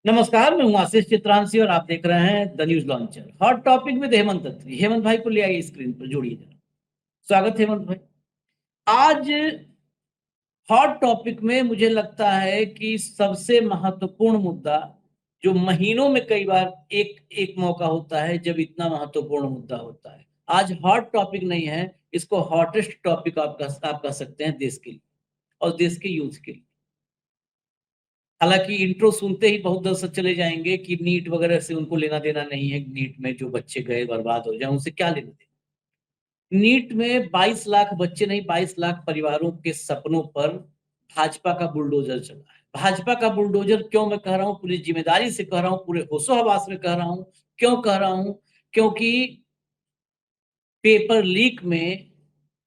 नमस्कार, मैं हूं आशीष चित्रांशी और आप देख रहे हैं the news launcher. Hot topic with Hemant Atri. Hemant भाई को ले आइए स्क्रीन पर, जोड़िए जरा। स्वागत है हेमंत भाई। आज हॉट टॉपिक में मुझे लगता है कि सबसे महत्वपूर्ण मुद्दा, जो महीनों में कई बार एक एक मौका होता है जब इतना महत्वपूर्ण मुद्दा होता है। आज हॉट टॉपिक नहीं है, इसको हॉटेस्ट टॉपिक आप कह सकते हैं देश के लिए और देश के यूथ के लिए। हालांकि इंट्रो सुनते ही बहुत दर्शक चले जाएंगे कि नीट वगैरह से उनको लेना देना नहीं है, नीट में जो बच्चे गए बर्बाद हो जाए उनसे क्या लेना देना। नीट में 22 लाख बच्चे नहीं, 22 लाख परिवारों के सपनों पर भाजपा का बुलडोजर चला है। भाजपा का बुलडोजर क्यों मैं कह रहा हूं, पूरी जिम्मेदारी से कह रहा हूं, पूरे होशो हवास में कह रहा हूं। क्यों कह रहा हूं? क्योंकि पेपर लीक में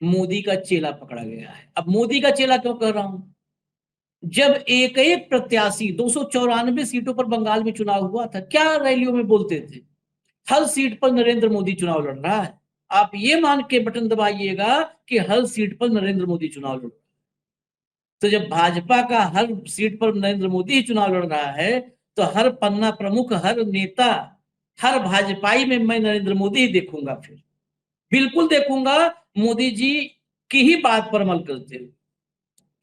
मोदी का चेला पकड़ा गया है। अब मोदी का चेला क्यों कह रहा हूं? जब एक एक प्रत्याशी 294 सीटों पर बंगाल में चुनाव हुआ था, क्या रैलियों में बोलते थे? हर सीट पर नरेंद्र मोदी चुनाव लड़ रहा है। आप ये मान के बटन दबाइएगा कि हर सीट पर नरेंद्र मोदी चुनाव लड़ रहा है। तो जब भाजपा का हर सीट पर नरेंद्र मोदी ही चुनाव लड़ रहा है, तो हर पन्ना प्रमुख, हर नेता, हर भाजपाई में मैं नरेंद्र मोदी ही देखूंगा। फिर बिल्कुल देखूंगा, मोदी जी की ही बात पर अमल करते हुए।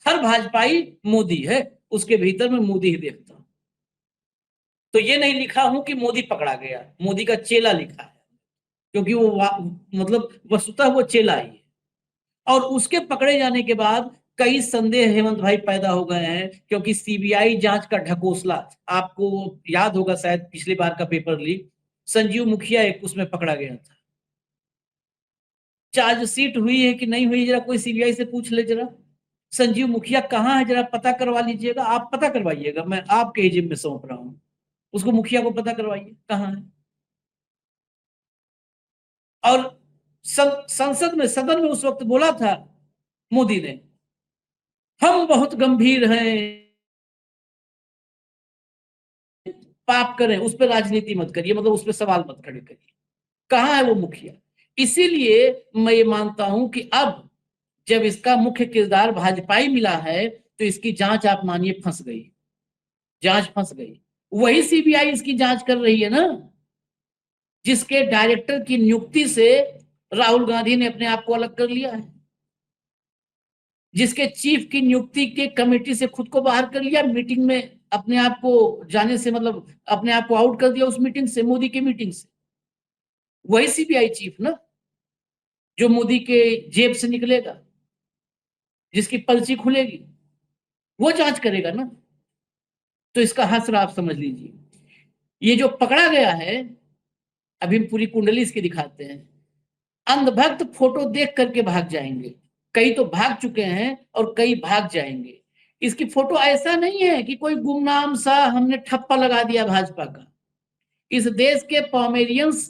हर भाजपाई मोदी है, उसके भीतर मैं मोदी ही देखता हूं। तो ये नहीं लिखा हूं कि मोदी पकड़ा गया, मोदी का चेला लिखा है, क्योंकि वो मतलब वस्तुतः वो चेला ही है। और उसके पकड़े जाने के बाद कई संदेह हेमंत भाई पैदा हो गए हैं, क्योंकि सीबीआई जांच का ढकोसला, आपको याद होगा शायद पिछली बार का पेपर लीक, संजीव मुखिया एक उसमें पकड़ा गया था। चार्जशीट हुई है कि नहीं हुई, जरा कोई सीबीआई से पूछ ले जरा। संजीव मुखिया कहाँ है, जरा पता करवा लीजिएगा। आप पता करवाइएगा, मैं आपके जिम्मे में सौंप रहा हूं। उसको मुखिया को पता करवाइए कहाँ है। और संसद में, सदन में उस वक्त बोला था मोदी ने, हम बहुत गंभीर हैं, पाप करें, उस पर राजनीति मत करिए, मतलब उस पर सवाल मत खड़े करिए। कहाँ है वो मुखिया? इसीलिए मैं ये मानता हूं कि अब जब इसका मुख्य किरदार भाजपाई मिला है, तो इसकी जांच आप मानिए फंस गई। जांच फंस गई। वही सीबीआई इसकी जांच कर रही है ना, जिसके डायरेक्टर की नियुक्ति से राहुल गांधी ने अपने आप को अलग कर लिया है, जिसके चीफ की नियुक्ति के कमेटी से खुद को बाहर कर लिया, मीटिंग में अपने आप को जाने से, मतलब अपने आप को आउट कर दिया उस मीटिंग से, मोदी की मीटिंग से। वही सीबीआई चीफ ना, जो मोदी के जेब से निकलेगा, जिसकी पर्ची खुलेगी, वो जांच करेगा ना। तो इसका हश्र आप समझ लीजिए। ये जो पकड़ा गया है, अभी हम पूरी कुंडली इसकी दिखाते हैं। अंधभक्त फोटो देख करके भाग जाएंगे, कई तो भाग चुके हैं और कई भाग जाएंगे। इसकी फोटो ऐसा नहीं है कि कोई गुमनाम सा हमने ठप्पा लगा दिया भाजपा का। इस देश के पॉमेरियंस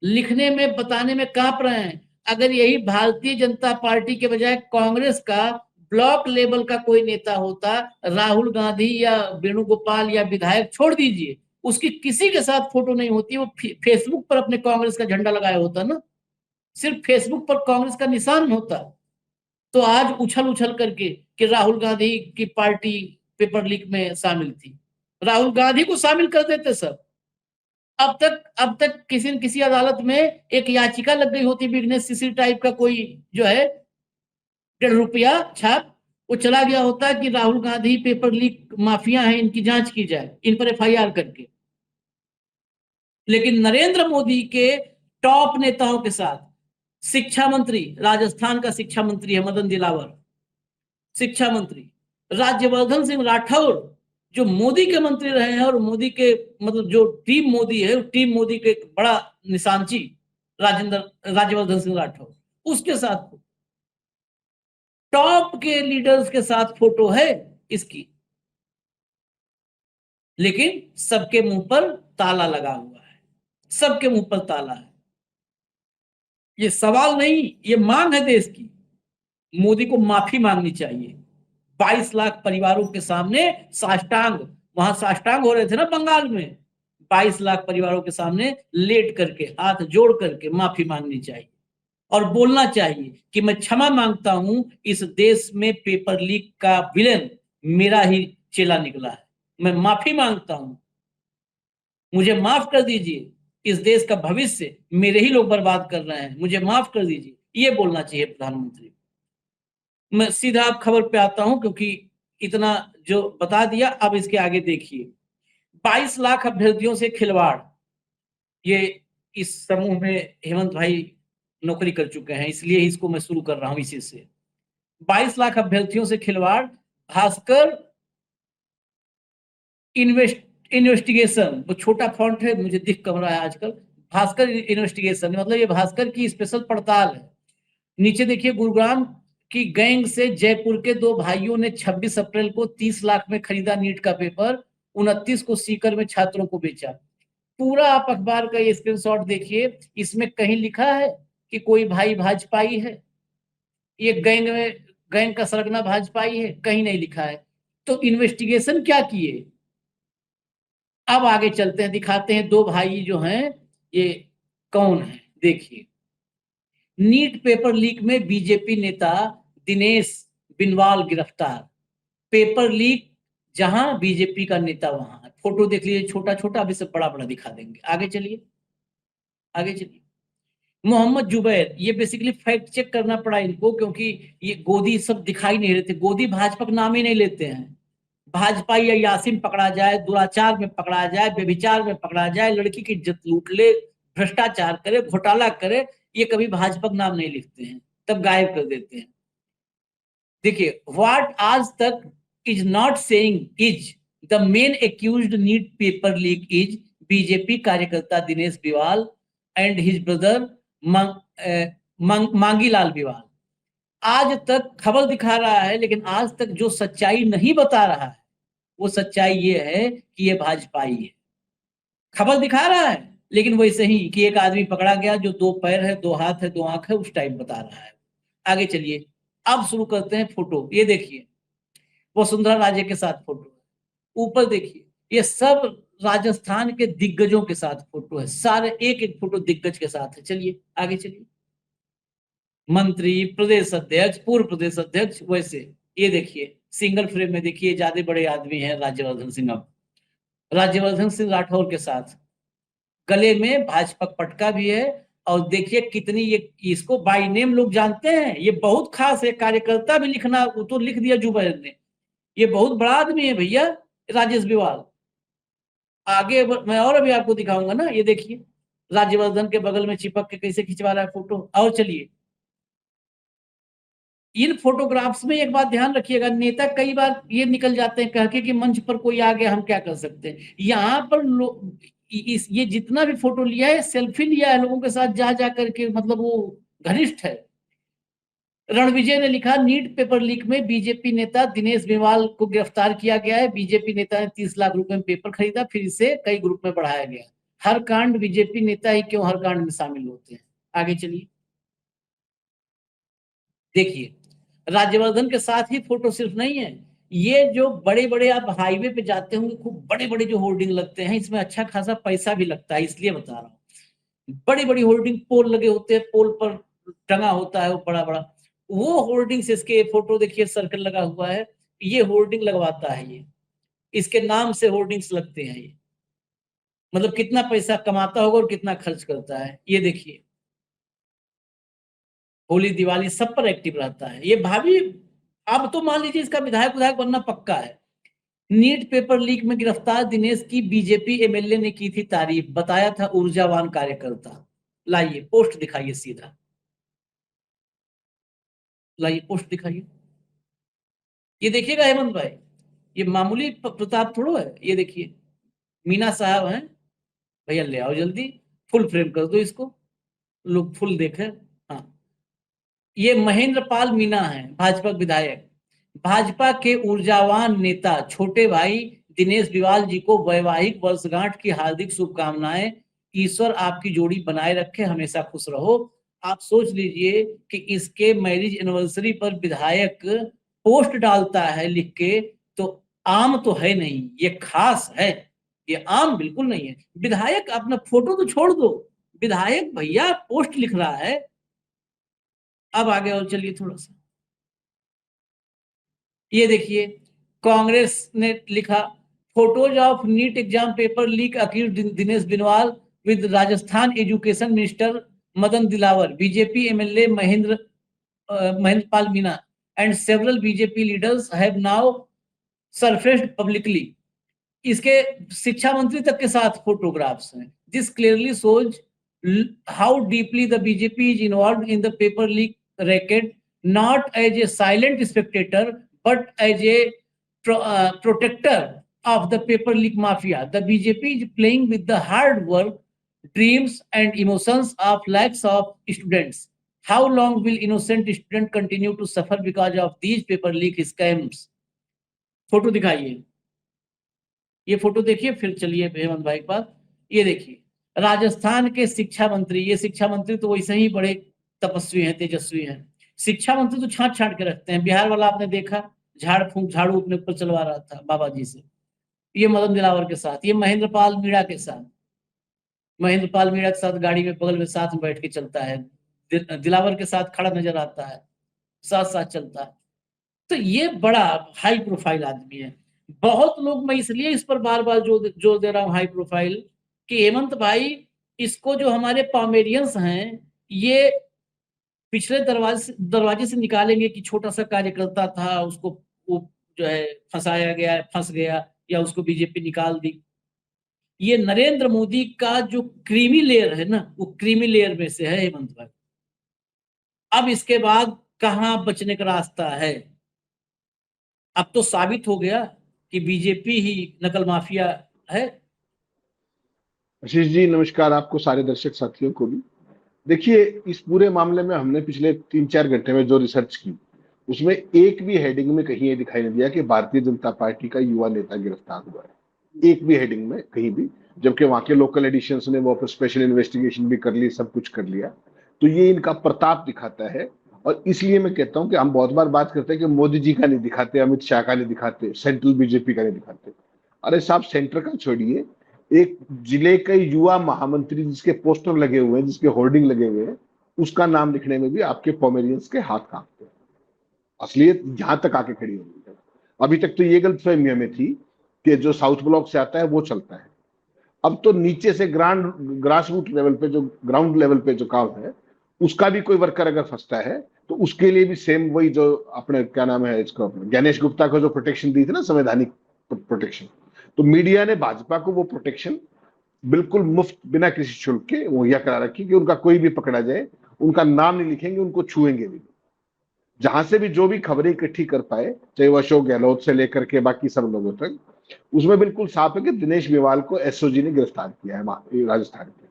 लिखने में, बताने में कांप रहे हैं। अगर यही भारतीय जनता पार्टी के बजाय कांग्रेस का ब्लॉक लेवल का कोई नेता होता, राहुल गांधी या वेणुगोपाल या विधायक छोड़ दीजिए, उसकी किसी के साथ फोटो नहीं होती, वो फेसबुक पर अपने कांग्रेस का झंडा लगाया होता ना, सिर्फ फेसबुक पर कांग्रेस का निशान होता। तो आज उछल उछल करके कि राहुल गांधी की पार्टी पेपर लीक में शामिल थी, राहुल गांधी को शामिल कर देते सब। अब तक किसी न किसी अदालत में एक याचिका लग गई होती, बिजनेस सीसी टाइप का कोई जो है, 1.5 रुपया छाप, वो चला गया होता कि Rahul Gandhi paper leak mafia है, इनकी जांच की जाए, इन पर एफआईआर करके। लेकिन नरेंद्र मोदी के टॉप नेताओं के साथ, शिक्षा मंत्री, राजस्थान का शिक्षा मंत्री है मदन दिलावर, शिक्षा मंत्री राज्यवर्धन सिंह राठौर, जो मोदी के मंत्री रहे हैं और मोदी के, मतलब जो टीम मोदी है, टीम मोदी के एक बड़ा निशानची राज्यवर्धन सिंह राठौर, उसके साथ टॉप के लीडर्स के साथ फोटो है इसकी। लेकिन सबके मुंह पर ताला लगा हुआ है, सबके मुंह पर ताला है। ये सवाल नहीं, ये मांग है देश की। मोदी को माफी मांगनी चाहिए। 22 लाख परिवारों के सामने साष्टांग, वहां साष्टांग हो रहे थे ना बंगाल में, 22 लाख परिवारों के सामने लेट करके, हाथ जोड़ करके माफी मांगनी चाहिए और बोलना चाहिए कि मैं क्षमा मांगता हूं, इस देश में पेपर लीक का विलेन मेरा ही चेला निकला है, मैं माफी मांगता हूं। मुझे माफ कर दीजिए, इस देश का भविष्य मेरे ही लोग बर्बाद कर रहे हैं, मुझे माफ कर दीजिए, ये बोलना चाहिए प्रधानमंत्री। मैं सीधा अब खबर पे आता हूं, क्योंकि इतना जो बता दिया, अब इसके आगे देखिए। 22 लाख अभ्यर्थियों से खिलवाड़, ये इस समूह में हेमंत भाई नौकरी कर चुके हैं, इसलिए इसको मैं शुरू कर रहा हूं इसी से। 22 लाख अभ्यर्थियों से खिलवाड़, भास्कर इन्वेस्टिगेशन, वो छोटा फॉन्ट है, मुझे दिख कम रहा है आजकल। भास्कर इन्वेस्टिगेशन मतलब ये भास्कर की स्पेशल पड़ताल है। नीचे देखिए, गुरुग्राम की गैंग से जयपुर के दो भाइयों ने 26 अप्रैल को 30 लाख में खरीदा नीट का पेपर, 29 को सीकर में छात्रों को बेचा। पूरा आप अखबार का ये स्क्रीनशॉट देखिए, इसमें कहीं लिखा है कि कोई भाई भाजपाई है, ये गैंग का सरगना भाजपाई है, कहीं नहीं लिखा है। तो इन्वेस्टिगेशन क्या किए, अब आगे चलते हैं, दिखाते हैं दो भाई जो हैं ये कौन है। देखिए, नीट पेपर लीक में बीजेपी नेता दिनेश बिनवाल गिरफ्तार। पेपर लीक जहां बीजेपी का नेता वहां, फोटो देख लीजिए, छोटा छोटा, अभी सब बड़ा बड़ा दिखा देंगे। आगे चलिए, आगे चलिए। मोहम्मद जुबैर, ये बेसिकली फैक्ट चेक करना पड़ा इनको, क्योंकि ये गोदी सब दिखाई नहीं रहते, गोदी भाजपा का नाम ही नहीं लेते हैं। भाजपा या यासीन पकड़ा जाए, दुराचार में पकड़ा जाए, व्यभिचार में पकड़ा जाए, लड़की की इज्जत लूट ले, भ्रष्टाचार करे, घोटाला करे, ये कभी भाजपा का नाम नहीं लिखते हैं, तब गायब कर देते हैं। देखिए, what Aaj Tak is not saying is the main accused NEET paper leak is BJP कार्यकर्ता Dinesh Biwal and his brother Mangilal Biwal. Aaj Tak खबर दिखा रहा है, लेकिन आज तक जो सच्चाई नहीं बता रहा है, वो सच्चाई ये है कि ये भाजपाई है। खबर दिखा रहा है, लेकिन वैसे ही कि एक आदमी पकड़ा गया जो 2 पैर है, 2 हाथ है, 2 आंख है, उस टाइप बता रहा है। आगे चलिए, अब शुरू करते हैं फोटो। ये देखिए, वसुंधरा राजे के साथ फोटो, ऊपर देखिए, ये सब राजस्थान के दिग्गजों के साथ फोटो है, सारे एक एक फोटो दिग्गज के साथ है। चलिए आगे चलिए, मंत्री, प्रदेश अध्यक्ष, पूर्व प्रदेश अध्यक्ष, वैसे ये देखिए सिंगल फ्रेम में देखिए, ज्यादा बड़े आदमी हैं राज्यवर्धन सिंह, अब राज्यवर्धन सिंह राठौर के साथ, गले में भाजपा पटका भी है। और देखिए कितनी ये, इसको बाय नेम लोग जानते हैं, ये बहुत खास है, कार्यकर्ता भी लिखना, वो तो लिख दिया जुबैर ने, ये बहुत बड़ा आदमी है भैया राजेश बिवाल। आगे मैं और अभी आपको दिखाऊंगा ना, ये देखिए राज्यवर्धन के बगल में चिपक के कैसे खिंचवा रहा है फोटो। और चलिए, इन फोटोग्राफ्स में एक बात ध्यान रखिएगा, नेता कई बार ये निकल जाते हैं कह के कि मंच पर कोई आ गया, हम क्या कर सकते हैं। यहाँ पर ये जितना भी फोटो लिया है, सेल्फी लिया है लोगों के साथ जा जा करके, मतलब वो घनिष्ठ है। रणविजय ने लिखा, नीट पेपर लीक में बीजेपी नेता दिनेश बिवाल को गिरफ्तार किया गया है। बीजेपी नेता ने 30 लाख रुपए में पेपर खरीदा, फिर इसे कई ग्रुप में बढ़ाया गया। हर कांड बीजेपी नेता ही क्यों हर कांड में शामिल होते हैं। आगे चलिए, देखिए राज्यवर्धन के साथ ही फोटो सिर्फ नहीं है, ये जो बड़े बड़े आप हाईवे पे जाते होंगे, खूब बड़े बड़े जो होर्डिंग लगते हैं, इसमें अच्छा खासा पैसा भी लगता है, इसलिए बता रहा हूँ। बड़ी बड़ी होर्डिंग पोल लगे होते हैं, पोल पर टंगा होता है वो बड़ा बड़ा, वो होर्डिंग से, इसके फोटो देखिए सर्कल लगा हुआ है, ये होर्डिंग लगवाता है, ये इसके नाम से होर्डिंग्स लगते हैं। ये मतलब कितना पैसा कमाता होगा और कितना खर्च करता है। ये देखिए, होली दिवाली सब पर एक्टिव रहता है ये भाभी। अब तो मान लीजिए इसका विधायक विधायक बनना पक्का है। नीट पेपर लीक में गिरफ्तार दिनेश की बीजेपी एमएलए ने की थी तारीफ, बताया था ऊर्जावान कार्यकर्ता। लाइए पोस्ट दिखाइए, सीधा लाइए पोस्ट दिखाइए। ये देखिएगा हेमंत भाई, ये मामूली प्रताप थोड़ो है। ये देखिए, मीना साहब हैं, भैया ले आओ जल्दी, फुल फ्रेम कर दो इसको, लोग फुल देखें। हाँ, ये महेंद्र पाल मीना है, भाजपा विधायक, भाजपा के ऊर्जावान नेता, छोटे भाई दिनेश बिवाल जी को वैवाहिक वर्षगांठ की हार्दिक शुभकामनाएं। ईश्वर आपकी जोड़ी बनाए रखे, हमेशा खुश रहो। आप सोच लीजिए कि इसके मैरिज एनिवर्सरी पर विधायक पोस्ट डालता है लिख के, तो आम तो है नहीं, ये खास है, ये आम बिल्कुल नहीं है। विधायक अपना फोटो तो छोड़ दो, विधायक भैया पोस्ट लिख रहा है। अब आगे और चलिए थोड़ा सा, ये देखिए कांग्रेस ने लिखा, Photos of NEET exam paper leak accused Dinesh Binwal with Rajasthan Education Minister Madan Dilawar, BJP MLA Mahendra Pal Meena, and several BJP leaders have now surfaced publicly. इसके शिक्षा मंत्री तक के साथ फोटोग्राफ्स हैं. This clearly shows how deeply the BJP is involved in the paper leak racket, not as a silent spectator, but as a protector of the paper leak mafia. The BJP is playing with the hard work, dreams and emotions of lakhs of students. How long will innocent students continue to suffer because of these paper leak scams? Photo दिखाइए. ये photo देखिए, फिर चलिए हेमंत भाई के पास. ये देखिए राजस्थान के शिक्षा मंत्री. ये शिक्षा मंत्री तो वैसे ही बड़े तपस्वी हैं, तेजस्वी हैं. शिक्षा मंत्री तो छांट छांट के रखते हैं. बिहार वाला आपने देखा, झाड़ फूंक झाड़ू अपने ऊपर चलवा रहा था बाबा जी से. ये मदन दिलावर के साथ, ये महेंद्र पाल मीणा के साथ. महेंद्र पाल मीणा के साथ गाड़ी में बगल में साथ में बैठ के चलता है. दिलावर के साथ खड़ा नजर आता है, साथ साथ चलता है. तो ये बड़ा हाई प्रोफाइल आदमी है. बहुत लोग, मैं इसलिए इस पर बार बार जोर दे रहा हूं हाई प्रोफाइल, कि हेमंत भाई इसको जो हमारे पामेरियंस हैं ये पिछले दरवाजे से निकालेंगे कि छोटा सा कार्यकर्ता था, उसको वो जो है फंसाया गया, फंस गया, या उसको बीजेपी निकाल दी. ये नरेंद्र मोदी का जो क्रीमी लेयर है ना, वो क्रीमी लेयर में से है हेमंत भाई. अब इसके बाद कहां बचने का रास्ता है? अब तो साबित हो गया कि बीजेपी ही नकल माफिया है. आशीष जी नमस्कार, आपको सारे दर्शक साथियों को भी. देखिए, इस पूरे मामले में हमने पिछले 3-4 घंटे में जो रिसर्च की, उसमें एक भी हेडिंग में कहीं ये दिखाई नहीं दिया कि भारतीय जनता पार्टी का युवा नेता गिरफ्तार हुआ है. एक भी हेडिंग में कहीं भी, जबकि वहां के लोकल एडिशंस ने वो स्पेशल इन्वेस्टिगेशन भी कर ली, सब कुछ कर लिया. तो ये इनका प्रताप दिखाता है. और इसलिए मैं कहता हूं कि हम बहुत बार बात करते हैं कि मोदी जी का नहीं दिखाते, अमित शाह का नहीं दिखाते, सेंट्रल बीजेपी का नहीं दिखाते. अरे साहब, सेंटर का छोड़िए, एक जिले के युवा महामंत्री जिसके पोस्टर लगे हुए हैं, जिसके होर्डिंग लगे हुए हैं, उसका नाम लिखने में भी आपके पोमेरियंस के हाथ कांपते हैं. असलियत यहां तक आके खड़ी हो गई है. अभी तक तो ये गलतफहमी हमें थी कि जो साउथ ब्लॉक से आता है वो चलता है. अब तो नीचे से ग्रास रूट लेवल पे, जो ग्राउंड लेवल पे जो काम है, उसका भी कोई वर्कर अगर फंसता है तो उसके लिए भी सेम वही जो अपने क्या नाम है इसको, गणेश गुप्ता को जो प्रोटेक्शन दी थी ना, संवैधानिक प्रोटेक्शन, तो मीडिया ने भाजपा को वो प्रोटेक्शन बिल्कुल मुफ्त बिना किसी शुल्क के मुहैया करा रखी कि उनका कोई भी पकड़ा जाए, उनका नाम नहीं लिखेंगे, उनको छुएंगे भी. जहां से भी जो भी खबरें इकट्ठी कर पाए, चाहे वो अशोक गहलोत से लेकर के बाकी सब लोगों तक, उसमें बिल्कुल साफ है कि दिनेश बिवाल को एसओजी ने गिरफ्तार किया है राजस्थान में.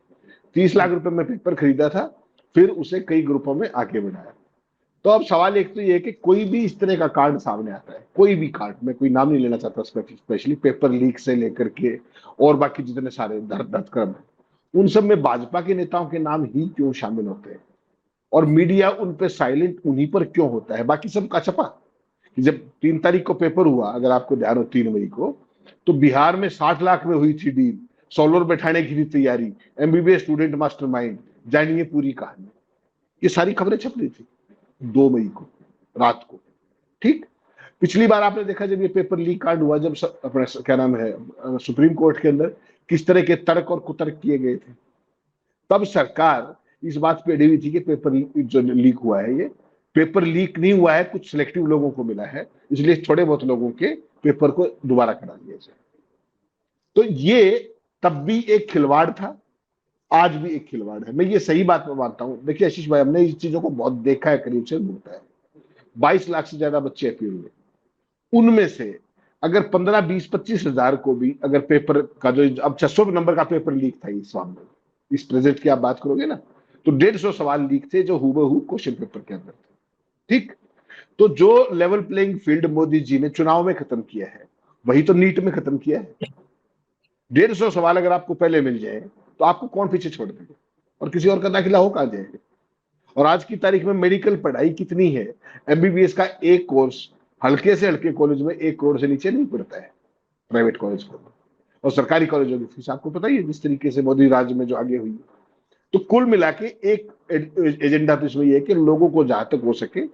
30 लाख रुपए में पेपर खरीदा था, फिर उसे कई ग्रुपों में आगे बढ़ाया. तो अब सवाल एक तो ये है कि कोई भी इस तरह का कार्ड सामने आता है, कोई भी कार्ड, मैं कोई नाम नहीं लेना चाहता, स्पेशली पेपर लीक से लेकर के और बाकी जितने सारे दर्द क्रम है, उन सब में भाजपा के नेताओं के नाम ही क्यों शामिल होते हैं, और मीडिया उन पे साइलेंट उन्हीं पर क्यों होता है, बाकी सब का छपा. जब 3 तारीख को पेपर हुआ, अगर आपको ध्यान हो 3 मई को, तो बिहार में 60 लाख में हुई थी डील, सोलर बैठाने की थी तैयारी, एमबीबीएस स्टूडेंट मास्टरमाइंड, जानिए पूरी कहानी. ये सारी खबरें छप रही थी 2 मई को रात को. ठीक, पिछली बार आपने देखा जब ये पेपर लीक कांड हुआ, जब अपना क्या नाम है सुप्रीम कोर्ट के अंदर किस तरह के तर्क और कुतर्क किए गए थे, तब सरकार इस बात पे अड़ी हुई थी कि पेपर जो लीक हुआ है, ये पेपर लीक नहीं हुआ है, कुछ सिलेक्टिव लोगों को मिला है, इसलिए थोड़े बहुत लोगों के पेपर को दोबारा करा दिया जाए. तो ये तब भी एक खिलवाड़ था, आज भी एक खिलवाड़ है. मैं ये सही बात में मानता हूं. देखिए आशीष भाई, हमने इस चीजों को बहुत देखा है, करीब से होता है. 22 लाख से ज्यादा बच्चे अपील हुए, उनमें से अगर 15, 20, 25 हजार को भी अगर पेपर का जो अब 600 नंबर का पेपर लीक था इस मामले में, इस प्रेजेंट की आप बात करोगे ना, तो 150 सवाल लीक थे जो हूबहू क्वेश्चन पेपर के अंदर थे. ठीक, तो जो level playing field Modi ji ने चुनाव में खत्म किया है, वही तो नीट में खत्म किया है. 150 सवाल अगर आपको पहले मिल जाए तो आपको कौन पीछे छोड़ देगा, और किसी और का दाखिला हो कहां जाएगा. और आज की तारीख में मेडिकल पढ़ाई कितनी है, एमबीबीएस का एक कोर्स हल्के से हल्के कॉलेज में 1 करोड़ से नीचे नहीं पड़ता है, प्राइवेट कॉलेज को. और सरकारी कॉलेजों की फीस आपको पता ही है जिस तरीके से मोदी राज में जो आगे हुई. तो कुल मिला के एक एजेंडा तो इसमें यह है कि लोगों को जहां तक हो सके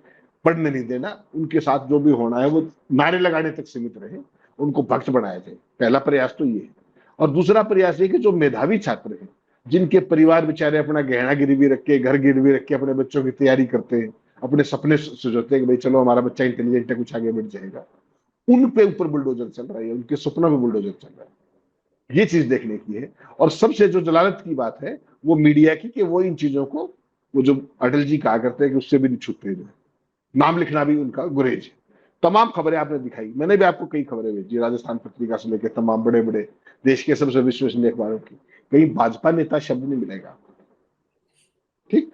पढ़ने नहीं देना, उनके साथ जो भी होना है वो नारे लगाने तक सीमित रहे, उनको भक्त बनाया जाए। पहला प्रयास तो ये है। और दूसरा प्रयास ये कि जो मेधावी छात्र हैं, जिनके परिवार बेचारे अपना गहना गिरवी रख के, घर गिरवी रख के अपने बच्चों की तैयारी करते हैं, अपने सपने सजोते हैं कि भाई चलो हमारा बच्चा इंटेलिजेंट है, कुछ आगे बढ़ जाएगा, उन पे ऊपर बुलडोजर चल रहा है, उनके सपनों में बुलडोजर चल रहा है। ये चीज देखने की है। और सबसे जो जलालत की बात है वो मीडिया की, कि वो इन चीजों को, वो जो अटल जी कहा करते हैं कि उससे भी नहीं छूटते हैं, नाम लिखना भी उनका गुरेज है। तमाम खबरें आपने दिखाई, मैंने भी आपको कई खबरें भेजी, राजस्थान पत्रिका से लेकर तमाम बड़े बड़े देश के सबसे विश्वसनीय अखबारों की, कहीं भाजपा नेता शब्द नहीं मिलेगा आपको। ठीक,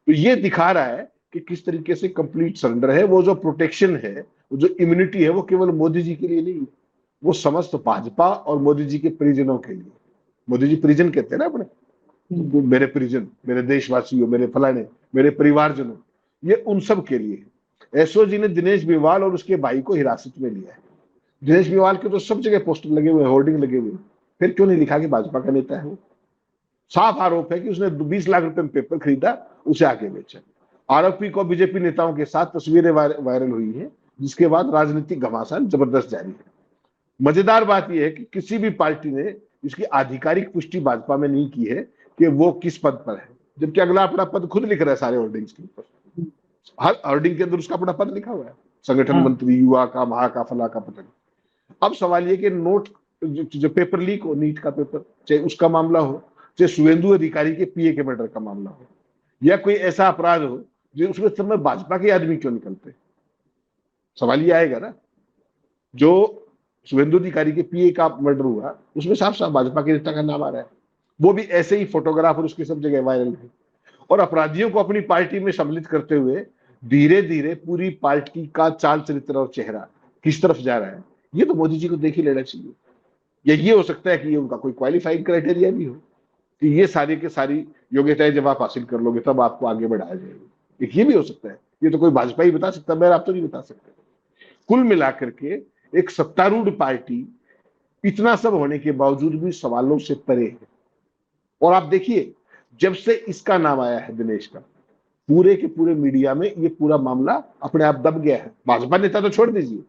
तो ये दिखा रहा है कि किस तरीके से कंप्लीट सरेंडर है। वो जो प्रोटेक्शन है, वो जो इम्यूनिटी है, वो केवल मोदी जी के लिए नहीं है, वो समस्त भाजपा और मोदी जी के परिजनों के लिए। मोदी जी परिजन कहते हैं ना अपने, तो मेरे परिजन, मेरे देशवासियों, मेरे फलाने, मेरे परिवारजनों, ये उन सब के लिए है। एसओजी ने दिनेश बिवाल और उसके भाई को हिरासत में लिया है। दिनेश बिवाल के तो सब जगह पोस्टर लगे हुए, होर्डिंग लगे हुए, फिर क्यों नहीं लिखा कि भाजपा का नेता है वो? साफ आरोप है कि उसने 20 लाख रुपए में पेपर खरीदा, उसे आगे बेचा। आरोपी को बीजेपी नेताओं के साथ तस्वीरें वायरल हुई है, जिसके बाद राजनीतिक घमासान जबरदस्त जारी है। मजेदार बात यह है कि किसी भी पार्टी ने इसकी आधिकारिक पुष्टि भाजपा में नहीं की है कि वो किस पद पर है, जबकि अगला अपना पद खुद लिख रहा है सारे होर्डिंग्स के ऊपर। हर होर्डिंग के अंदर उसका अपना पद लिखा हुआ है, संगठन हाँ। मंत्री, युवा का, महा का, फला का, पता नहीं। अब सवाल ये कि नोट जो पेपर लीक हो, नीट का पेपर, चाहे उसका मामला हो, चाहे शुभेंदु अधिकारी के पीए के मर्डर का मामला हो, या कोई ऐसा अपराध हो जो उसमें सब में भाजपा के आदमी क्यों निकलते? सवाल ये आएगा ना। जो शुभेंदु अधिकारी के पीए का मर्डर हुआ, उसमें साफ साफ भाजपा के नेता का नाम आ रहा है, वो भी ऐसे ही फोटोग्राफर उसके सब जगह वायरल है। और अपराधियों को अपनी पार्टी में सम्मिलित करते हुए धीरे धीरे पूरी पार्टी का चाल चरित्र और चेहरा किस तरफ जा रहा है, ये तो मोदी जी को देख ही लेना चाहिए। या ये हो सकता है कि ये उनका कोई क्वालिफाइंग क्राइटेरिया भी हो कि ये सारी के सारी योग्यताएं जब आप हासिल कर लोगे तब आपको आगे बढ़ाया जाएगा। एक ये भी हो सकता है, ये तो कोई भाजपा ही बता सकता है, मैं आप तो नहीं बता सकते। कुल मिलाकर के एक सत्तारूढ़ पार्टी इतना सब होने के बावजूद भी सवालों से परे है। और आप देखिए, जब से इसका नाम आया है दिनेश का, पूरे के पूरे मीडिया में ये पूरा मामला अपने आप दब गया है। भाजपा नेता तो छोड़ दीजिए,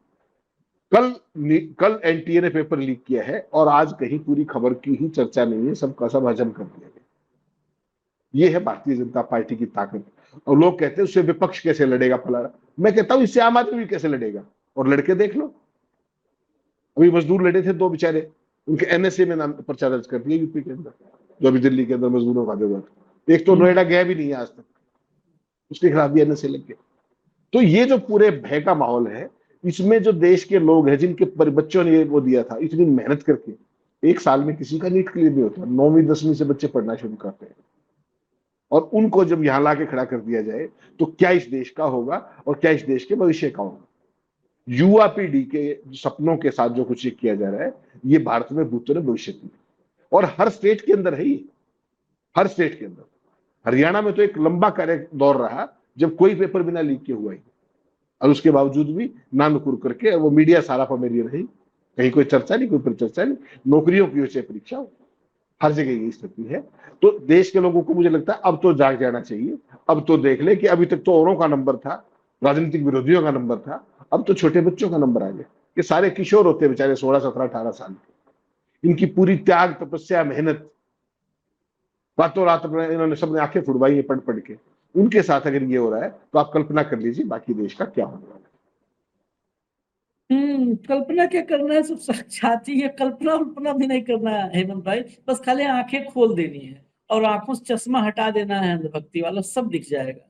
कल एनटीए ने पेपर लीक किया है और आज कहीं पूरी खबर की ही चर्चा नहीं है, सबका सब हजम कर दिया गया। ये है भारतीय जनता पार्टी की ताकत। और लोग कहते हैं उससे विपक्ष कैसे लड़ेगा फलाना, मैं कहता हूं इससे आम आदमी भी कैसे लड़ेगा, और लड़के देख लो। अभी मजदूर लड़े थे दो बेचारे, उनके एनएसए में नाम पर्चा दर्ज कर दिया यूपी के अंदर, जो अभी दिल्ली के अंदर मजदूरों का जरूरत है। एक तो नोएडा गया भी नहीं है आज तक, उसके खिलाफ भी एनएसए लग गया। तो ये जो पूरे भय का माहौल है, इसमें जो देश के लोग हैं, जिनके बच्चों ने वो दिया था इतनी मेहनत करके, एक साल में किसी का नीट क्लियर नहीं होता, 9वीं 10वीं से बच्चे पढ़ना शुरू करते हैं, और उनको जब यहां लाके खड़ा कर दिया जाए तो क्या इस देश का होगा और क्या इस देश के भविष्य का होगा? युवा पीढ़ी के सपनों के साथ जो कुछ किया जा रहा है, ये भारत में भूतपूर्व भविष्य की, और हर स्टेट के अंदर है ये, हर स्टेट के अंदर। हरियाणा में तो एक लंबा कार्य दौर रहा जब कोई पेपर बिना लीक के हुआ ही, और उसके बावजूद भी नानुकुर करके वो मीडिया सारा पमेलियन रही, कहीं कोई चर्चा नहीं, कोई परिचर्चा नहीं, नौकरियों की वजह परीक्षा हो, हर जगह ये स्थिति है। तो देश के लोगों को मुझे लगता है अब तो जाग जाना चाहिए। अब तो देख ले कि अभी तक तो औरों का नंबर था, राजनीतिक विरोधियों का नंबर था, अब तो छोटे बच्चों का नंबर आ गया। ये सारे किशोर होते बेचारे 16, 17, 18 साल के, इनकी पूरी त्याग, तपस्या, मेहनत, रातों रात इन्होंने सबने आंखें फुड़वाई है पढ़ पढ़ के, उनके साथ अगर ये हो रहा है तो आप कल्पना कर लीजिए बाकी देश का क्या होने वाला है। कल्पना क्या करना है, सब साक्षाती है, कल्पना उल्पना भी नहीं करना है हेमंत भाई, बस खाली आंखें खोल देनी है और आंखों से चश्मा हटा देना है, अंधभक्ति वाला सब दिख जाएगा।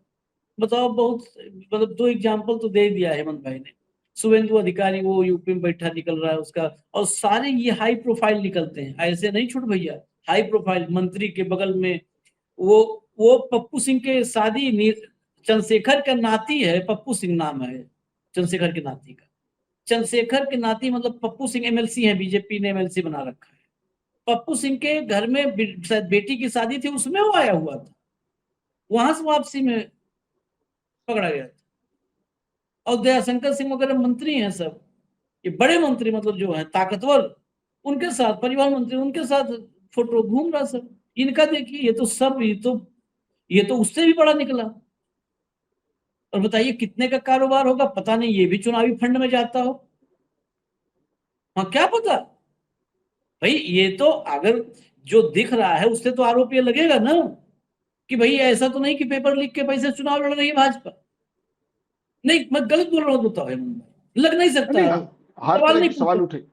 बताओ, बहुत मतलब 2 एग्जाम्पल तो दे दिया हेमंत भाई ने। शुभेंदु अधिकारी वो यूपी में बैठा निकल रहा है उसका, और सारे ये हाई प्रोफाइल निकलते हैं, ऐसे नहीं छोड़ भैया, हाई प्रोफाइल मंत्री के बगल में वो पप्पू सिंह के शादी, चंद्रशेखर का नाती है, पप्पू सिंह नाम है चंद्रशेखर के नाती का। चंद्रशेखर के नाती मतलब पप्पू सिंह एमएलसी है, बीजेपी ने एमएलसी बना रखा है। पप्पू सिंह के घर में शायद बेटी की शादी थी, उसमें वो आया हुआ था, वहां से वापसी में पकड़ा गया था। और दयाशंकर सिंह वगैरह मंत्री हैं सब, ये बड़े मंत्री मतलब जो है ताकतवर, उनके साथ परिवहन मंत्री, उनके साथ फोटो घूम रहा सब। इनका देखिए, ये तो सब ये तो उससे भी बड़ा निकला। और बताइए कितने का कारोबार होगा, पता नहीं, ये भी चुनावी फंड में जाता हो। हाँ क्या पता भाई, ये तो अगर जो दिख रहा है उससे तो आरोप ये लगेगा ना कि भाई ऐसा तो नहीं कि पेपर लीक के पैसे चुनाव लड़ रही है भाजपा। नहीं, मैं गलत बोल रहा हूँ, बताओ, लग नहीं सकता, नहीं, हर सवाल तरह नहीं के पूछे। सवाल उठे,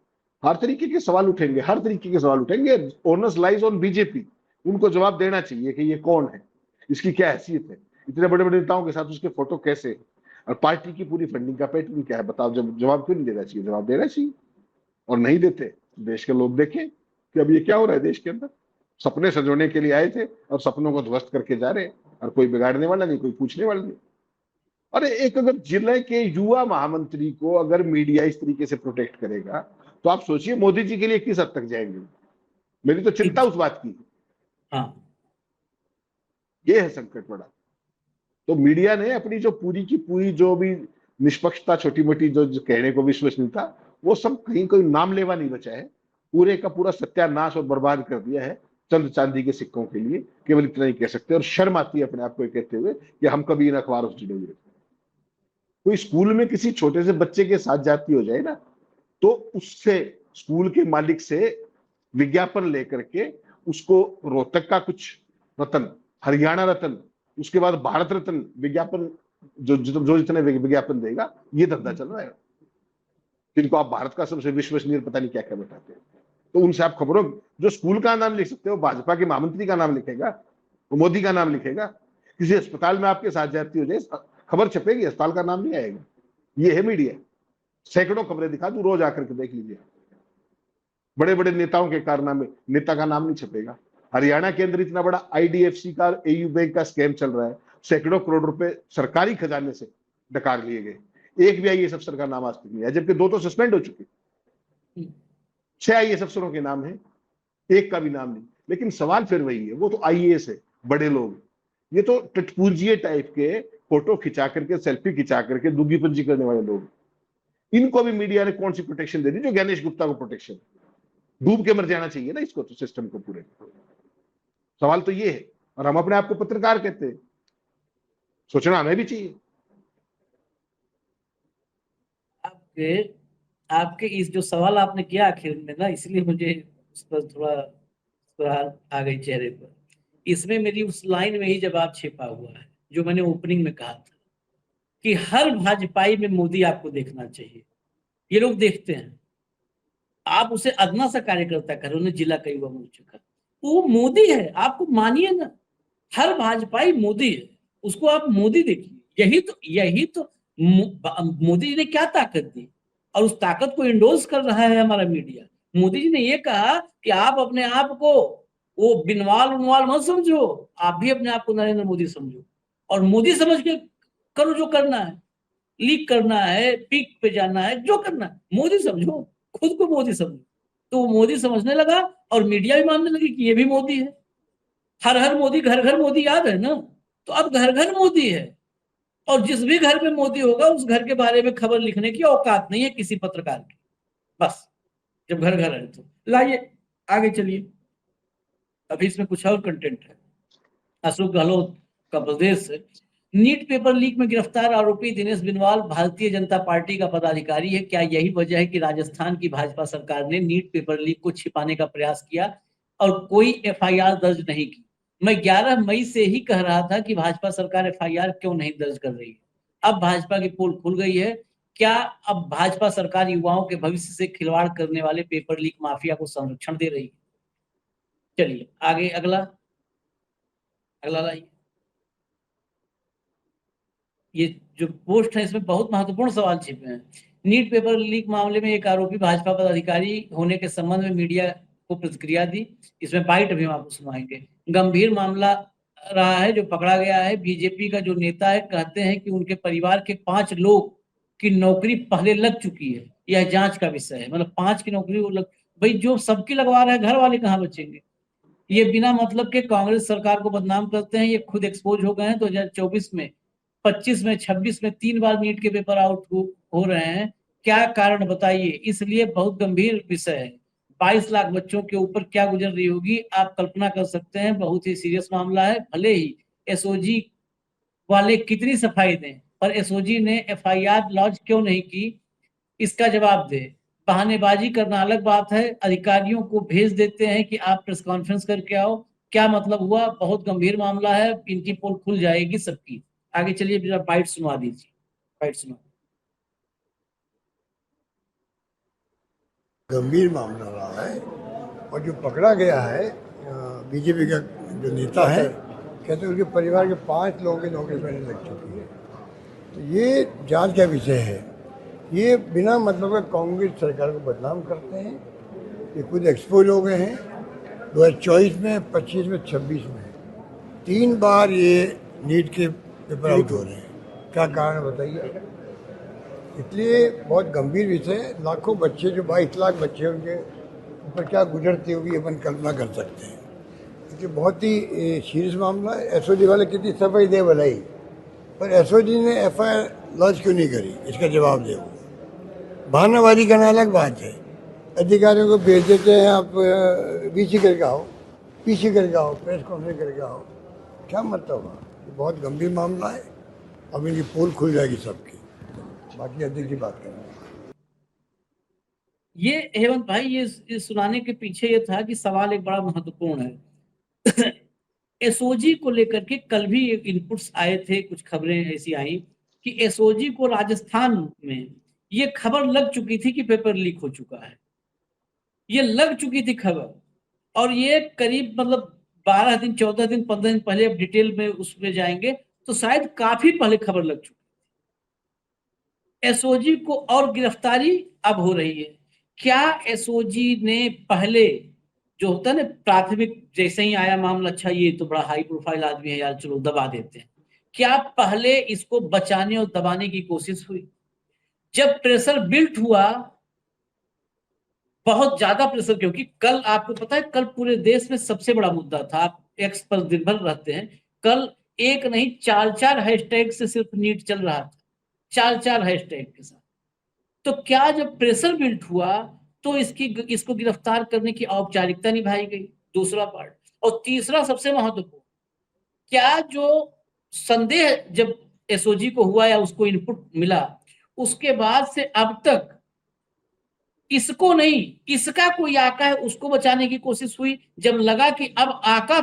हर तरीके के सवाल उठेंगे, हर तरीके के सवाल उठेंगे। ओनर्स लाइज ऑन बीजेपी, उनको जवाब देना चाहिए कि ये कौन है, इसकी क्या हैसियत है, इतने बड़े बड़े नेताओं के साथ उसके फोटो कैसे, और पार्टी की पूरी फंडिंग का पैटर्न क्या है, बताओ। जब जवाब क्यों नहीं देना चाहिए, जवाब देना चाहिए। और नहीं देते, देश के लोग देखें कि अब ये क्या हो रहा है देश के अंदर। सपने सजोने के लिए आए थे और सपनों को ध्वस्त करके जा रहे हैं, और कोई बिगाड़ने वाला नहीं, कोई पूछने वाला नहीं। अरे एक अगर जिले के युवा महामंत्री को अगर मीडिया इस तरीके से प्रोटेक्ट करेगा, तो आप सोचिए मोदी जी के लिए किस हद तक जाएंगे। मेरी तो चिंता उस बात की। हाँ, ये है संकट बड़ा। तो मीडिया ने अपनी जो पूरी की पूरी जो भी निष्पक्षता, छोटी मोटी जो कहने को विश्वसनीयता, वो सब कहीं कोई नाम लेवा नहीं बचा है। पूरे का पूरा सत्यानाश और बर्बाद कर दिया है चंद चांदी के सिक्कों के लिए। केवल इतना ही कह सकते हैं, और शर्म आती है अपने आप को कहते हुए कि हम कभी इन अखबारों से जुड़े हुए। कोई स्कूल में किसी छोटे से बच्चे के साथ जाती हो जाए ना, तो उससे, स्कूल के मालिक से विज्ञापन लेकर के उसको रोहतक का कुछ रतन, हरियाणा रतन, उसके बाद भारत रत्न विज्ञापन, जो जितने विज्ञापन देगा, ये धंधा चल रहा है। जिनको आप भारत का सबसे विश्वसनीय पता नहीं क्या क्या बताते हैं, तो उनसे आप खबरों, जो स्कूल का नाम लिख सकते हो, भाजपा के महामंत्री का नाम लिखेगा, वो मोदी का नाम लिखेगा। किसी अस्पताल में आपके साथ जाती हो जाए, खबर छपेगी, अस्पताल का नाम नहीं आएगा। ये है मीडिया। सैकड़ों खबरें दिखा दूं, रोज आकर के देख लीजिए। बड़े बड़े नेताओं के कारनामे, नेता का नाम नहीं छपेगा। हरियाणा के अंदर इतना बड़ा आईडीएफसी का, एयू बैंक का स्कैम चल रहा है, सैकड़ों करोड़ रुपए सरकारी खजाने से डकार लिए गए, एक भी आईएएस अफसर का नाम आज तक नहीं है, जबकि 2 तो सस्पेंड हो चुके। 6 आईएएस अफसरों के नाम है, एक का भी नाम नहीं। लेकिन सवाल फिर वही है, वो तो आईएएस है, बड़े लोग। ये तो टटपूंजिए टाइप के फोटो खिंचा करके, सेल्फी खिंचा करके दुगीपंजी करने वाले लोग। इनको भी मीडिया ने कौन सी प्रोटेक्शन दे दी जो गणेश गुप्ता को प्रोटेक्शन। डूब के मर जाना चाहिए ना इसको, तो सिस्टम को पूरे। सवाल तो ये है, और हम अपने आप को पत्रकार कहते हैं, सोचना हमें भी चाहिए। आपके आपके इस जो सवाल आपने किया आखिर में ना, इसलिए मुझे उस पर थोड़ा मुस्कुराहट आ गई चेहरे पर। इसमें मेरी उस लाइन में ही जवाब छिपा हुआ है जो मैंने ओपनिंग में कहा था कि हर भाजपाई में मोदी आपको देखना चाहिए। ये लोग देखते हैं, आप उसे अदना सा कार्यकर्ता करें, उन्हें जिला का युवा मोर्चा का, वो मोदी है, आपको मानिए ना। हर भाजपाई मोदी है, उसको आप मोदी देखिए। यही तो मोदी जी ने क्या ताकत दी, और उस ताकत को इंडोर्स कर रहा है हमारा मीडिया। मोदी जी ने ये कहा कि आप अपने आप को वो बिनवाल उनवाल मत समझो, आप भी अपने आप को नरेंद्र मोदी समझो, और मोदी समझ के करो जो करना है। लीक करना है, पीक पे जाना है, जो करना है मोदी समझो, खुद को मोदी समझो। तो वो मोदी समझने लगा, और मीडिया भी मानने लगी कि ये भी मोदी है। हर हर मोदी, घर घर मोदी, याद है ना? तो अब घर घर मोदी है, और जिस भी घर में मोदी होगा उस घर के बारे में खबर लिखने की औकात नहीं है किसी पत्रकार की। बस, जब घर घर है तो लाइए आगे चलिए। अभी इसमें कुछ और कंटेंट है। अशोक गहलोत का प्रदेश है। नीट पेपर लीक में गिरफ्तार आरोपी दिनेश बिनवाल भारतीय जनता पार्टी का पदाधिकारी है। क्या यही वजह है कि राजस्थान की भाजपा सरकार ने नीट पेपर लीक को छिपाने का प्रयास किया और कोई एफआईआर दर्ज नहीं की? मैं 11 मई से ही कह रहा था कि भाजपा सरकार एफआईआर क्यों नहीं दर्ज कर रही है। अब भाजपा की पोल खुल गई है। क्या अब भाजपा सरकार युवाओं के भविष्य से खिलवाड़ करने वाले पेपर लीक माफिया को संरक्षण दे रही है? चलिए आगे, अगला लाइए। ये जो पोस्ट है इसमें बहुत महत्वपूर्ण सवाल छिपे हैं। नीट पेपर लीक मामले में एक आरोपी भाजपा पदाधिकारी होने के संबंध में मीडिया को प्रतिक्रिया दी। इसमें बाइट भी हम आपको सुनाएंगे। गंभीर मामला रहा है जो पकड़ा गया है। बीजेपी का जो नेता है, कहते हैं कि उनके परिवार के 5 लोग की नौकरी पहले लग चुकी है। यह जांच का विषय है। मतलब 5 की नौकरी वो लग, भाई जो सबकी लगवा रहा है, घर वाले कहाँ बचेंगे? ये बिना मतलब के कांग्रेस सरकार को बदनाम करते हैं। ये खुद एक्सपोज हो गए हैं। 2024 में, 25 में, 26 में 3 बार नीट के पेपर आउट हो रहे हैं। क्या कारण बताइए? इसलिए बहुत गंभीर विषय है। 22 लाख बच्चों के ऊपर क्या गुजर रही होगी, आप कल्पना कर सकते हैं। बहुत ही सीरियस मामला है। भले ही एसओजी वाले कितनी सफाई दें, पर एसओजी ने एफआईआर लॉन्च क्यों नहीं की, इसका जवाब दे। बहानेबाजी करना अलग बात है, अधिकारियों को भेज देते हैं कि आप प्रेस कॉन्फ्रेंस करके आओ, क्या मतलब हुआ? बहुत गंभीर मामला है, इनकी पोल खुल जाएगी सबकी। आगे चलिए, जरा बाइट सुनवा दीजिए, बाइट सुना। गंभीर मामला रहा है और जो पकड़ा गया है बीजेपी का जो नेता है, कहते हैं उनके परिवार के 5 लोगों की नौकरी पहले लग चुकी है। तो ये जांच का विषय है। ये बिना मतलब के कांग्रेस सरकार को बदनाम करते हैं। ये खुद एक्सपोज हो गए हैं 2024 में, 25 में, 26 में 3 बार ये नीट के पेपर आउट हो रहे हैं। क्या कारण बताइए? इसलिए बहुत गंभीर विषय है। लाखों बच्चे, जो 22 लाख बच्चे, उनके ऊपर क्या गुजरती होगी अपन कल्पना कर सकते हैं। इसलिए बहुत ही सीरियस मामला है। एसओजी वाले कितनी सफाई दे भलाई, पर एसओजी ने एफआईआर लॉन्च क्यों नहीं करी, इसका जवाब दे। बहानाबाजी करना अलग बात है। अधिकारियों को भेज देते हैं, आप बीसी करके आओ, पीसी करके आओ, प्रेस कॉन्फ्रेंस करके आओ, क्या मतलब है? बहुत गंभीर मामला है। अब इनकी पोल खुल जाएगी सबकी। बाकी अध्यक्ष की बात करेंगे। ये हेमंत भाई, ये सुनाने के पीछे ये था कि सवाल एक बड़ा महत्वपूर्ण है। एसओजी को लेकर के कल भी एक इनपुट्स आए थे, कुछ खबरें ऐसी आई कि एसओजी को राजस्थान में ये खबर लग चुकी थी कि पेपर लीक हो चुका है। ये लग चुकी थी खबर, और ये करीब मतलब 12 दिन, 14 दिन, 15 दिन पहले, अब डिटेल में उसमें जाएंगे तो शायद काफी पहले खबर लग चुकी। एसओजी को और गिरफ्तारी अब हो रही है। क्या एसओजी ने पहले, जो होता है ना प्राथमिक, जैसे ही आया मामला, अच्छा ये तो बड़ा हाई प्रोफाइल आदमी है यार, चलो दबा देते हैं, क्या पहले इसको बचाने और दबाने की कोशिश हुई? जब प्रेशर बिल्ट हुआ, बहुत ज्यादा प्रेशर, क्योंकि कल आपको पता है, कल पूरे देश में सबसे बड़ा मुद्दा था, आप एक्स पर दिन भर रहते हैं, कल एक नहीं 4-4 हैशटैग से सिर्फ नीट चल रहा था, 4-4 हैशटैग के साथ। तो क्या जब प्रेशर बिल्ट हुआ तो इसको गिरफ्तार करने की औपचारिकता निभाई गई, दूसरा पार्ट। और तीसरा सबसे महत्वपूर्ण, क्या जो संदेह जब एसओजी को हुआ या उसको इनपुट मिला, उसके बाद से अब तक इसको नहीं, इसका कोई आका है उसको बचाने की कोशिश हुई? जब लगा कि अब आका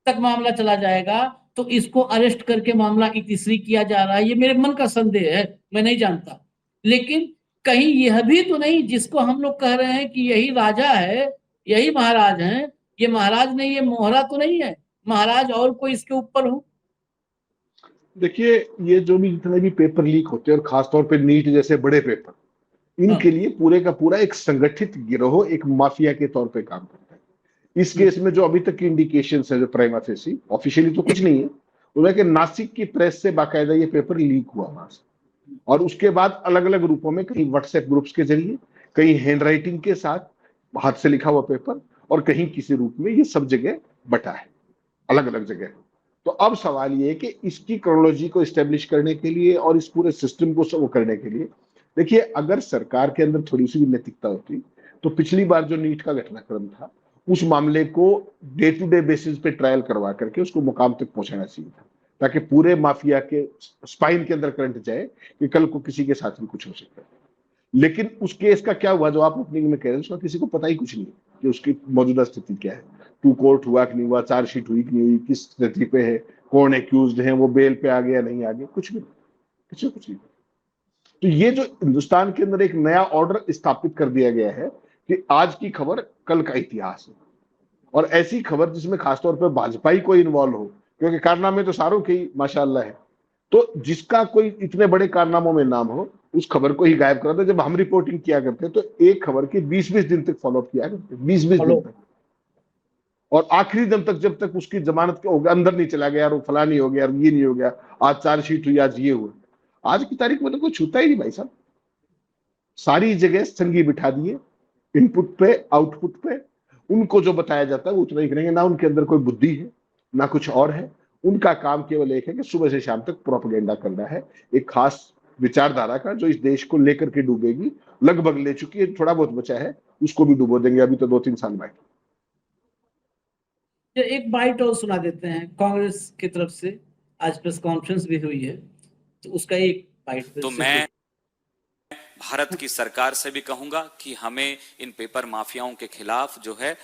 तक मामला चला जाएगा तो इसको अरेस्ट करके मामला इतिश्री किया जा रहा है। ये मेरे मन का संदेह है, मैं नहीं जानता, लेकिन कहीं यह भी तो नहीं जिसको हम लोग कह रहे हैं कि यही राजा है, यही महाराज है, ये महाराज नहीं, ये मोहरा तो नहीं है महाराज, और कोई इसके ऊपर हो? देखिए, ये जो भी जितने भी पेपर लीक होते हैं, और खासतौर पे नीट जैसे बड़े पेपर, इनके लिए पूरे का पूरा एक संगठित गिरोह, एक माफिया के तौर पे काम करता है। इस केस में जो अभी तक की इंडिकेशंस है, जो प्राइमा फेसी, ऑफिशियली तो कुछ नहीं है, उन्हें कि नासिक की प्रेस से बाकायदा ये पेपर लीक हुआ वहां से, और उसके बाद अलग अलग रूपों में, कहीं व्हाट्सएप ग्रुप्स के जरिए, कहीं हैंडराइटिंग के साथ हाथ से लिखा हुआ पेपर, और कहीं किसी रूप में, ये सब जगह बटा है, अलग अलग जगह। तो अब सवाल ये है कि इसकी क्रोनोलॉजी को एस्टेब्लिश करने के लिए और इस पूरे सिस्टम को वो करने के लिए, देखिए, अगर सरकार के अंदर थोड़ी सी भी नैतिकता होती तो पिछली बार जो नीट का घटनाक्रम था, उस मामले को डे टू डे बेसिस पे ट्रायल करवा करके उसको मुकाम तक पहुंचाना चाहिए था, ताकि पूरे माफिया के स्पाइन के अंदर करंट जाए कि कल को किसी के साथ भी कुछ हो सकता है। लेकिन उस केस का क्या हुआ, जो आप ओपनिंग में कह रहे हैं, उसका किसी को पता ही कुछ नहीं कि उसकी मौजूदा स्थिति क्या है, टू कोर्ट हुआ कि नहीं हुआ, चार्जशीट हुई कि नहीं हुई, किस स्थिति पे है, कौन एक्यूज्ड है, वो बेल पे आ गया नहीं आ गया, कुछ भी, किसी कुछ नहीं। तो ये जो हिंदुस्तान के अंदर एक नया ऑर्डर स्थापित कर दिया गया है कि आज की खबर कल का इतिहास है, और ऐसी खबर जिसमें खासतौर पर भाजपा ही कोई इन्वॉल्व हो, क्योंकि कारनामे तो सारों के ही माशाल्लाह है, तो जिसका कोई इतने बड़े कारनामों में नाम हो, उस खबर को ही गायब कर दे। जब हम रिपोर्टिंग किया करते तो एक खबर की 20-20 दिन तक फॉलोअप किया करते, 20-20 दिन तक, और आखिरी दिन तक, जब तक उसकी जमानत के अंदर नहीं चला गया, यार वो फला नहीं हो गया, यार ये नहीं हो गया, आज चार्जशीट हुई, आज ये हुआ। आज की तारीख में तो कोई छूता ही नहीं भाई साहब, सारी जगह संगी बिठा दिए, इनपुट पे आउटपुट पे, उनको जो बताया जाता है वो उतना ही करेंगे, ना उनके अंदर कोई बुद्धि है ना कुछ और है। उनका काम केवल एक है कि सुबह से शाम तक प्रोपेगेंडा करना है, एक खास विचारधारा का, जो इस देश को लेकर के डूबेगी, लगभग ले चुकी है, थोड़ा बहुत बचा है, उसको भी डुबो देंगे, अभी तो 2-3 साल बाकी। एक बाइट और सुना देते हैं, कांग्रेस की तरफ से आज प्रेस कॉन्फ्रेंस भी हुई है, तो उसका एक बाइट। तो मैं भारत की सरकार से भी कहूंगा कि हमें इन पेपर माफियाओं के खिलाफ जो है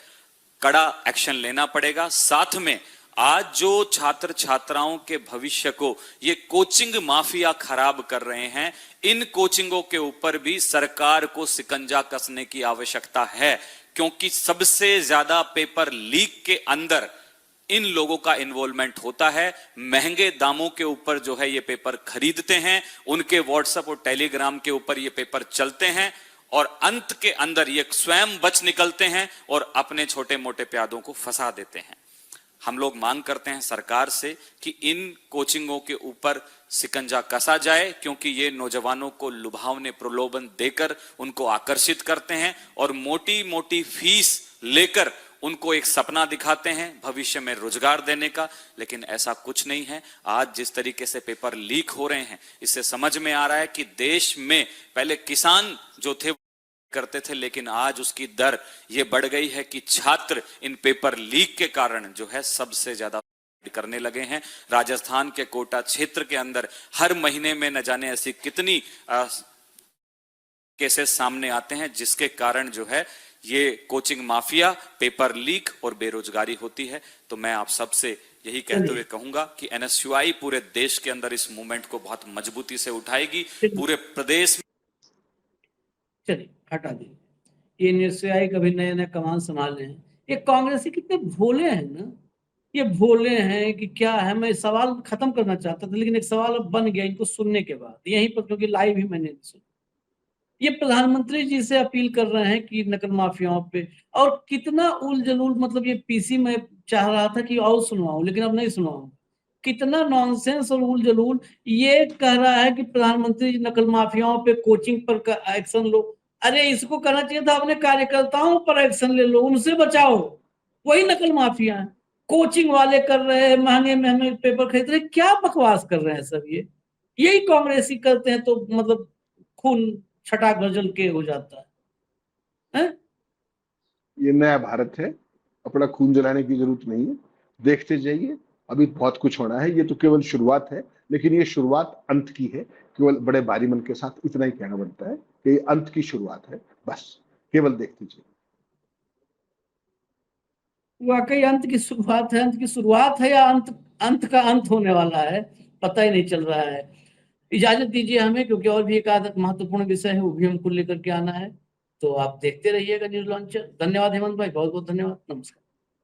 कड़ा एक्शन लेना पड़ेगा। साथ में आज जो छात्र छात्राओं के भविष्य को ये कोचिंग माफिया खराब कर रहे हैं, इन कोचिंगों के ऊपर भी सरकार को शिकंजा कसने की आवश्यकता है, क्योंकि सबसे ज्यादा पेपर लीक के अंदर इन लोगों का इन्वॉल्वमेंट होता है। महंगे दामों के ऊपर जो है ये पेपर खरीदते हैं, उनके व्हाट्सएप और टेलीग्राम के ऊपर ये पेपर चलते हैं और अंत के अंदर ये स्वयं बच निकलते हैं और अपने छोटे मोटे प्यादों को फंसा देते हैं। हम लोग मांग करते हैं सरकार से कि इन कोचिंगों के ऊपर शिकंजा कसा जाए, क्योंकि ये नौजवानों को लुभावने प्रलोभन देकर उनको आकर्षित करते हैं और मोटी मोटी फीस लेकर उनको एक सपना दिखाते हैं भविष्य में रोजगार देने का, लेकिन ऐसा कुछ नहीं है। आज जिस तरीके से पेपर लीक हो रहे हैं, इससे समझ में आ रहा है कि देश में पहले किसान जो थे करते थे, लेकिन आज उसकी दर ये बढ़ गई है कि छात्र इन पेपर लीक के कारण जो है सबसे ज्यादा करने लगे हैं। राजस्थान के कोटा क्षेत्र के अंदर हर महीने में न जाने ऐसी कितनी केसेस सामने आते हैं, जिसके कारण जो है ये कोचिंग माफिया, पेपर लीक और बेरोजगारी होती है। तो मैं आप सबसे यही कहते हुए कहूंगा कि एनएसयूआई पूरे देश के अंदर इस मूवमेंट को बहुत मजबूती से उठाएगी। पूरे प्रदेश में चलिए हटा दीजिए, ये एनएसयूआई कभी नए नए कमान संभाले हैं। ये कांग्रेसी कितने भोले हैं ना, ये भोले हैं कि क्या है। मैं सवाल खत्म करना चाहता था, लेकिन एक सवाल अब बन गया इनको सुनने के बाद, यहीं पर, क्योंकि लाइव ही मैंने सुना। ये प्रधानमंत्री जी से अपील कर रहे हैं कि नकल माफियाओं पे, और कितना उल जलूल, मतलब ये पीसी में चाह रहा था कि और सुनवाऊं, लेकिन अब नहीं सुनवाऊं। कितना नॉनसेंस और उल जलूल। ये कह रहा है कि प्रधानमंत्री जी नकल माफियाओं पे कोचिंग पर एक्शन लो। अरे इसको कहना चाहिए था अपने कार्यकर्ताओं पर एक्शन ले लो, उनसे बचाओ। वही नकल माफिया है। कोचिंग वाले कर रहे हैं, महंगे महंगे पेपर खरीद रहे, क्या बकवास कर रहे हैं सब। ये यही कांग्रेसी करते हैं, तो मतलब खून छटा गजल के हो जाता है। ये नया भारत है, अपना खून जलाने की जरूरत नहीं है। देखते जाइए, अभी बहुत कुछ होना है। ये तो केवल शुरुआत है, लेकिन ये शुरुआत अंत की है। केवल बड़े भारी मन के साथ इतना ही कहना बनता है कि ये अंत की शुरुआत है, बस केवल देखते जाइए। वाकई अंत की शुरुआत है। अंत की शुरुआत है या अंत का अंत होने वाला है, पता ही नहीं चल रहा है। इजाजत दीजिए हमें, क्योंकि और भी एक आध महत्वपूर्ण विषय है, वो भी हमको लेकर के आना है। तो आप देखते रहिएगा न्यूज लॉन्चर। धन्यवाद हेमंत भाई, बहुत बहुत धन्यवाद, नमस्कार।